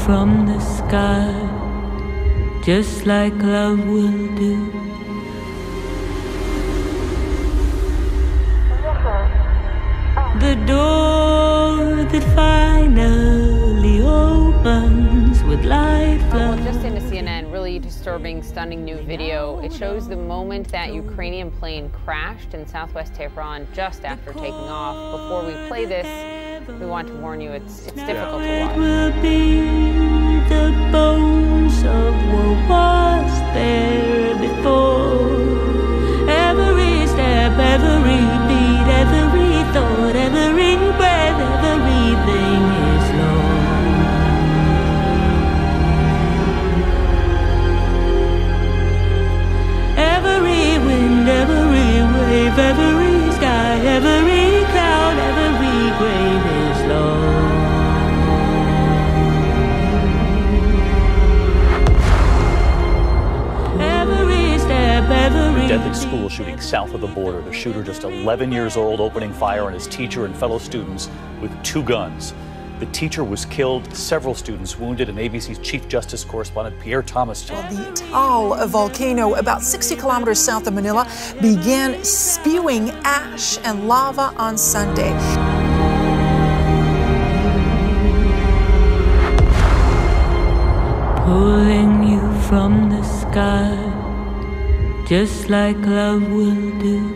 from the sky, just like love will do. The door that finally opens with light flow. Well, just into CNN, really disturbing, stunning new video. It shows the moment that Ukrainian plane crashed in southwest Tehran just after taking off. Before we play this, we want to warn you, it's difficult to watch. It will be the bones of what was there before. Every step, every beat, every thought, every breath, everything is lost. Every wind, every wave, every sky, every cloud, every grave is lost. Every step, every Deadly school shooting south of the border. The shooter, just 11 years old, opening fire on his teacher and fellow students with 2 guns. The teacher was killed, several students wounded, and ABC's Chief Justice correspondent Pierre Thomas. The Tal volcano, about 60 kilometers south of Manila, began spewing ash and lava on Sunday. Pulling you from the sky, just like love will do.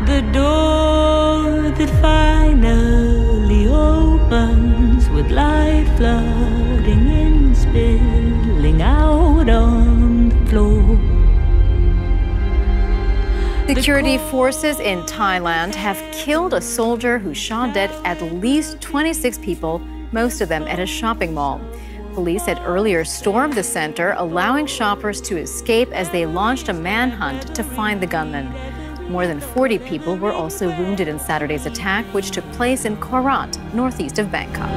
The door that finally opens with light flooding in, spilling out on the floor. Security forces in Thailand have killed a soldier who shot dead at least 26 people, most of them at a shopping mall. Police had earlier stormed the center, allowing shoppers to escape as they launched a manhunt to find the gunman. More than 40 people were also wounded in Saturday's attack, which took place in Korat, northeast of Bangkok.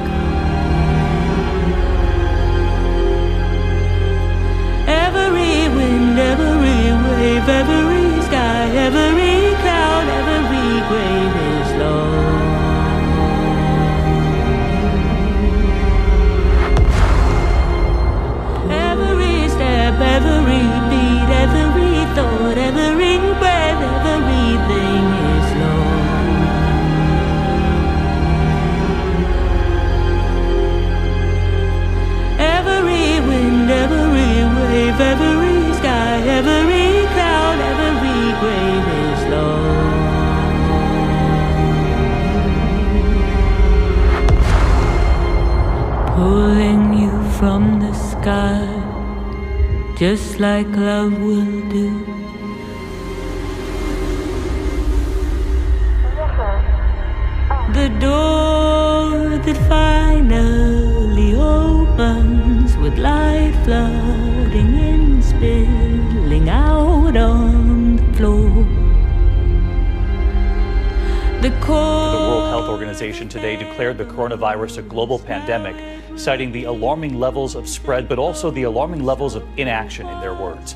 Every wind, every wave, every sky, every cloud, every grave is lost. Every step, every beat, every thought, every breath, everything is lost. Every wind, every wave, every sky, every cloud, every grave is lost. Pulling you from the sky, just like love will do. The door that finally opens with light flooding in, spilling out on the floor. The World Health Organization today declared the coronavirus a global pandemic, citing the alarming levels of spread, but also the alarming levels of inaction, in their words.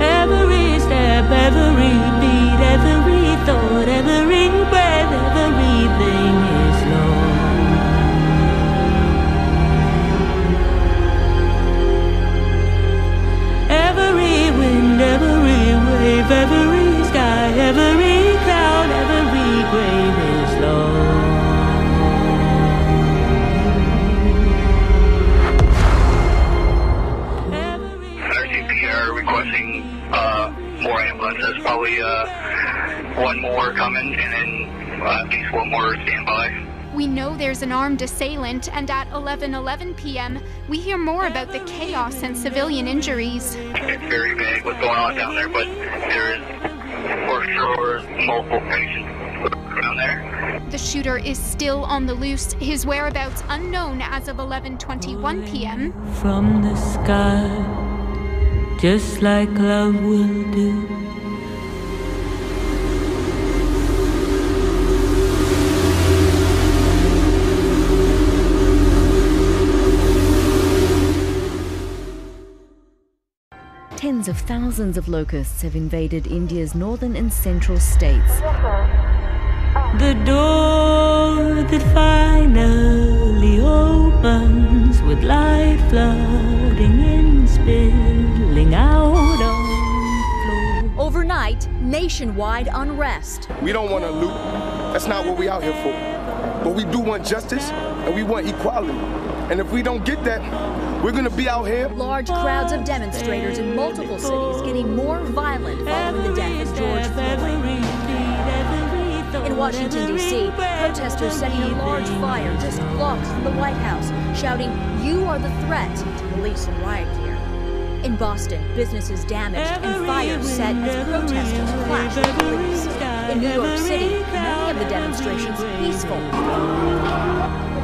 Every step, every beat, every thought, every breath, everything is lost. Every wind, every wave, every sky, every cloud, every grave is lost. Requesting more ambulances, probably one more coming, and then at least one more standby. We know there's an armed assailant, and at 11:11 p.m., we hear more about the chaos and civilian injuries. It's very vague what's going on down there, but there is for sure multiple patients around there. The shooter is still on the loose, his whereabouts unknown as of 11:21 p.m. From the sky, just like love will do. swarms of thousands of locusts have invaded India's northern and central states. The door that finally opens with light flooding in, spilling out on the floor. Overnight, nationwide unrest. We don't want to loot. That's not what we out here for. But we do want justice and we want equality. And if we don't get that, we're going to be out here. Large crowds of demonstrators in multiple cities getting more violent following the death of George Floyd. In Washington, D.C., protesters setting a large fire just blocks from the White House, shouting, "You are the threat," to police in riot gear. In Boston, businesses damaged and fires set as protesters clashed with police. In New York City, many of the demonstrations peaceful.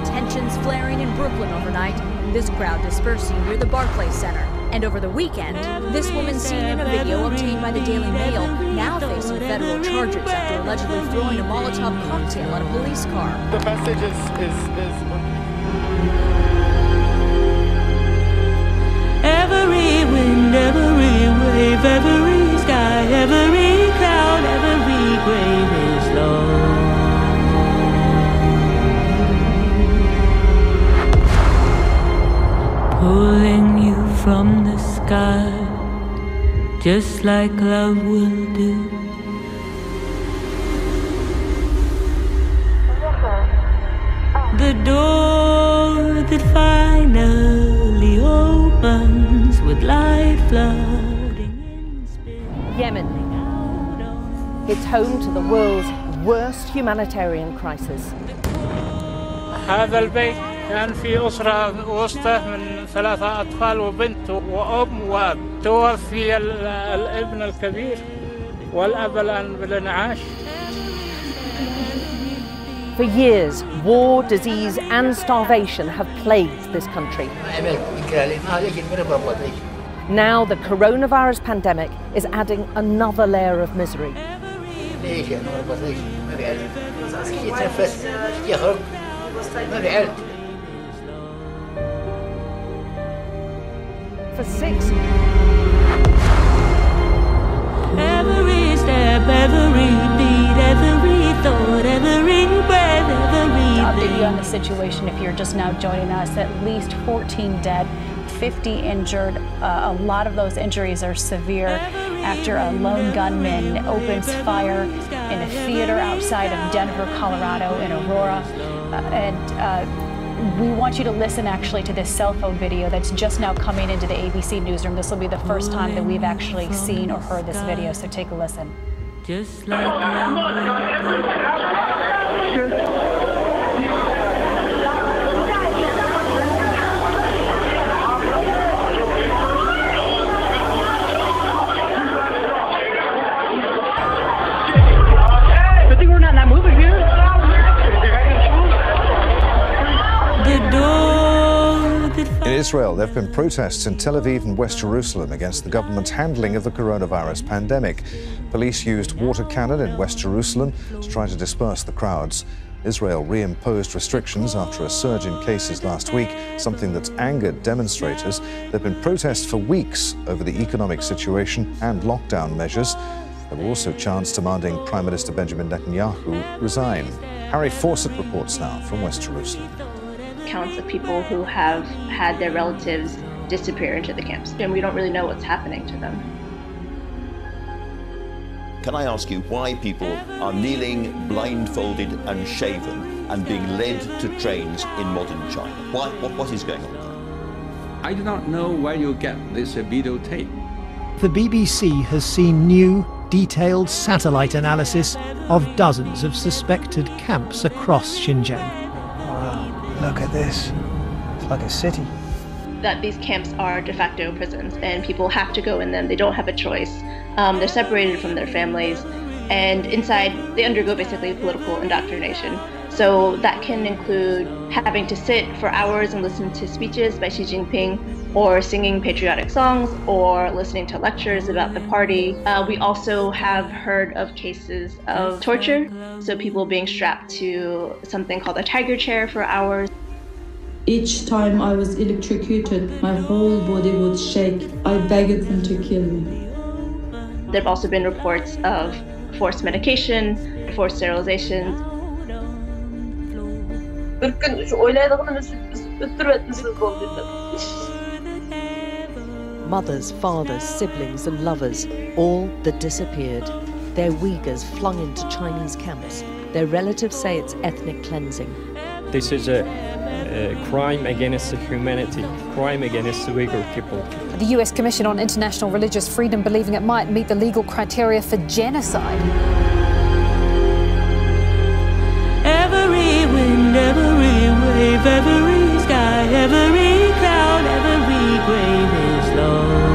Tensions flaring in Brooklyn overnight, this crowd dispersing near the Barclays Center. And over the weekend, this woman seen in a video obtained by the Daily Mail now facing federal charges after allegedly throwing a Molotov cocktail at a police car. The message is every wind, every wave, every sky, every cloud, every grave is lost. Pulling you from the sky, just like love will do. The door that finally opens with light flooding in. Yemen. It's home to the world's worst humanitarian crisis. هذا البيت كان في أسرة وسطى من 3 أطفال وبنت وأم وأب. توفي الابن الكبير والأب الآن بالانعاش. For years, war, disease and starvation have plagued this country. Now the coronavirus pandemic is adding another layer of misery. For 6 Every step, every beat, every thought, every breath, every update you on the situation if you're just now joining us. At least 14 dead, 50 injured. A lot of those injuries are severe after a lone gunman opens fire in a theater outside of Denver, Colorado, in Aurora. We want you to listen actually to this cell phone video that's just now coming into the ABC newsroom. This will be the first time that we've actually seen or heard this video, so take a listen. Just like In Israel, there have been protests in Tel Aviv and West Jerusalem against the government's handling of the coronavirus pandemic. Police used water cannon in West Jerusalem to try to disperse the crowds. Israel reimposed restrictions after a surge in cases last week, something that's angered demonstrators. There have been protests for weeks over the economic situation and lockdown measures. There were also chants demanding Prime Minister Benjamin Netanyahu resign. Harry Fawcett reports now from West Jerusalem. Counts of people who have had their relatives disappear into the camps, and we don't really know what's happening to them. Can I ask you why people are kneeling, blindfolded and shaven and being led to trains in modern China? Why? What is going on there? I do not know where you get this videotape. The BBC has seen new, detailed satellite analysis of dozens of suspected camps across Xinjiang. Look at this. It's like a city. That these camps are de facto prisons and people have to go in them. They don't have a choice. They're separated from their families, and inside they undergo basically political indoctrination. So that can include having to sit for hours and listen to speeches by Xi Jinping, or singing patriotic songs, or listening to lectures about the party. We also have heard of cases of torture, so people being strapped to something called a tiger chair for hours. Each time I was electrocuted, my whole body would shake. I begged them to kill me. There have also been reports of forced medication, forced sterilizations. Mothers, fathers, siblings and lovers, all that disappeared. Their Uyghurs flung into Chinese camps. Their relatives say it's ethnic cleansing. This is a crime against humanity, crime against the Uyghur people. The US Commission on International Religious Freedom believing it might meet the legal criteria for genocide. Every wind, every wave, every sky, every cloud, every grave is lost.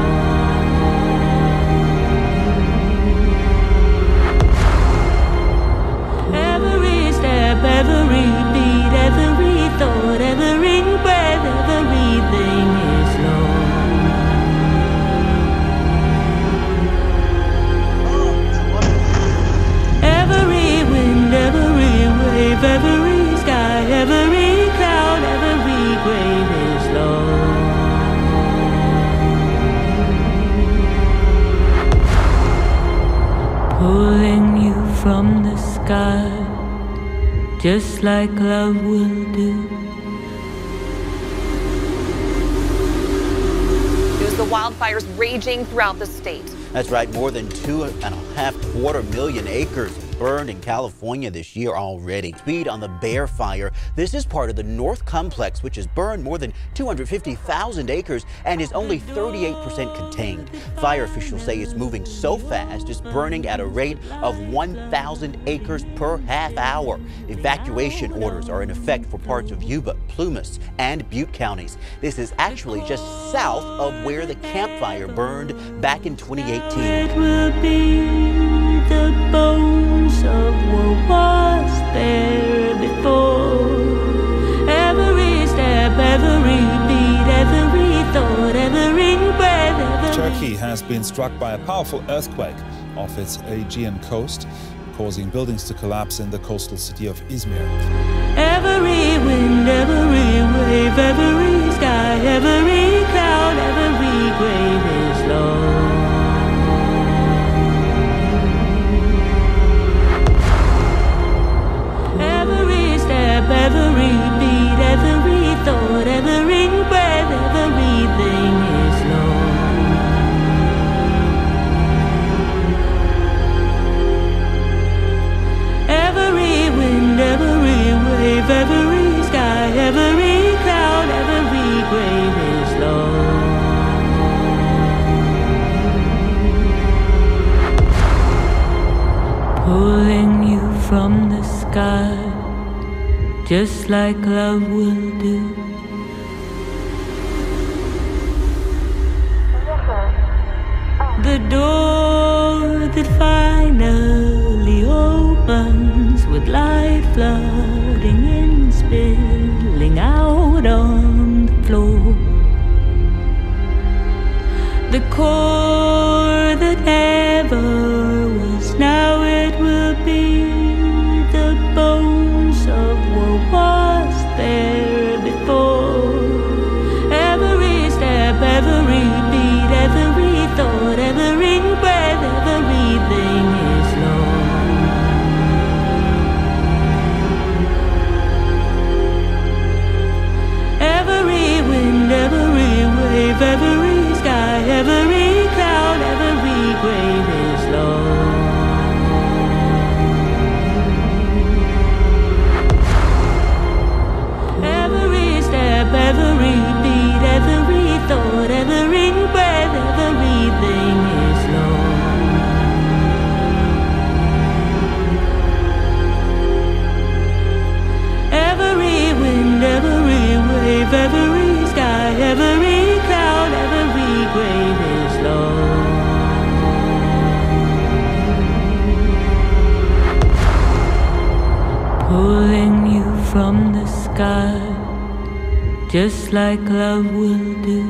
Every step, every beat, every thought, every breath, everything is lost. Every wind, every wave, every sky, every cloud, every grave is lost. Pulling you from the sky, just like love will do. There's the wildfires raging throughout the state. That's right, more than 2.25 million acres burned in California this year already. Speed on the Bear Fire. This is part of the North Complex, which has burned more than 250,000 acres and is only 38% contained. Fire officials say it's moving so fast, it's burning at a rate of 1,000 acres per half hour. Evacuation orders are in effect for parts of Yuba, Plumas, and Butte counties. This is actually just south of where the Camp Fire burned back in 2018. It will be the bones of what was there before. Every step, every beat, every thought, every breath, Turkey has been struck by a powerful earthquake off its Aegean coast, causing buildings to collapse in the coastal city of Izmir. every wind, every wave, every sky, every cloud, every grave is lost. Every step, every beat, every thought, every breath, everything is lost. Every wind, every wave, every sky, every cloud, every grave is lost. Pulling you from the sky, just like love will do. The door that finally opens with light flooding in, spilling out on the floor. The core that never was, now it will be the bones of what was there before. Every step, every beat, every thought, every breath, everything is lost. Every wind, every wave, every sky, every cloud, every grave is lost. Every step, every beat, every thought, every breath, everything is lost. Every wind, every wave, every sky, every cloud, every grave is lost. Pulling you from the sky, just like love will do.